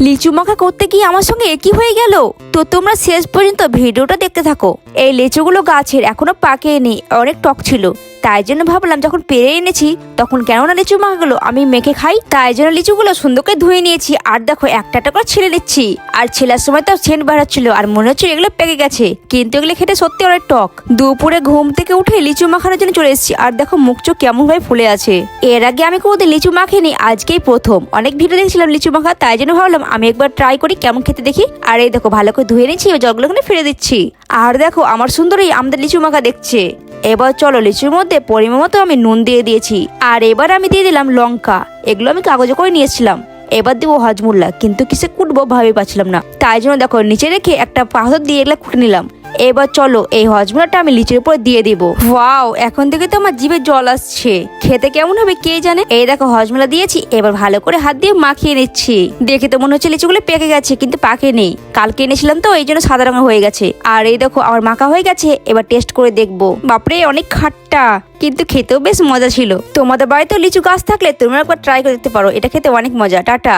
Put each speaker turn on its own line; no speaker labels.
লিচু মাখা করতে গিয়ে আমার সঙ্গে একই হয়ে গেল। তো তোমরা শেষ পর্যন্ত ভিডিওটা দেখতে থাকো। এই লিচুগুলো গাছের এখনো পাকেনি, অনেক টক ছিল, তাই জন্য ভাবলাম যখন পেরে এনেছি তখন কেননা লিচু মাখাগুলো আমি মেখে খাই। তাই জন্য লিচুগুলো সুন্দর করে ধুয়ে নিয়েছি, আর দেখো একটা একটা করে ছিলে নিচ্ছি। আর ছেলার সময় তো সেন্ট বেড়াচ্ছিল আর মনে হচ্ছে এগুলো পেকে গেছে, কিন্তু এগুলো খেতে সত্যি অনেক টক। দুপুরে ঘুম থেকে উঠে লিচু মাখানোর জন্য চলে এসেছি, আর দেখো মুখ চোখ কেমন ভাবে ফুলে আছে। এর আগে আমি কোনোদিন লিচু মাখিনি, আজকেই প্রথম। অনেক ভিডিও দেখছিলাম লিচু মাখা, তাই জন্য ভাবলাম আমি একবার ট্রাই করি কেমন খেতে দেখি। আর এই দেখো ভালো করে ধুয়ে নিচ্ছি, জলগুলো ফেলে দিচ্ছি। আর দেখো আমার সুন্দরই আমাদের লিচু মাখা দেখছে। এবার চলো লিচুর মধ্যে পরিমাণ মতো আমি নুন দিয়ে দিয়েছি, আর এবার আমি দিয়ে দিলাম লঙ্কা। এগুলো আমি কাগজে করে নিয়েছিলাম। এবার দেবো হজমুল্লা, কিন্তু কিসে কুটবো ভাবে পাচ্ছিলাম না, তাই জন্য দেখো নিচে রেখে একটা পাথর দিয়ে এগুলো কুটে নিলাম। এবার চলো এই হজমুলাটা আমি লিচুর উপর দিয়ে দিব। ওয়াও, এখন থেকে তো আমার জিভে জল আসছে। খেতে কেমন হবে কে জানে। এই দেখো হজমুলা দিয়েছি, এবার ভালো করে হাত দিয়ে মাখিয়ে নিচ্ছি। দেখে তো মনে হচ্ছে লিচুগুলো পেকে গেছে, কিন্তু পাকে নেই। কালকে এনেছিলাম তো এই জন্য সাদা রঙের হয়ে গেছে। আর এই দেখো আমার মাখা হয়ে গেছে, এবার টেস্ট করে দেখবো। বাপরে অনেক খাট্টা, কিন্তু খেতেও বেশ মজা ছিল। তোমাদের বাড়িতে লিচু গাছ থাকলে তোমরা একবার ট্রাই করে দেখতে পারো, এটা খেতে অনেক মজা। টাটা।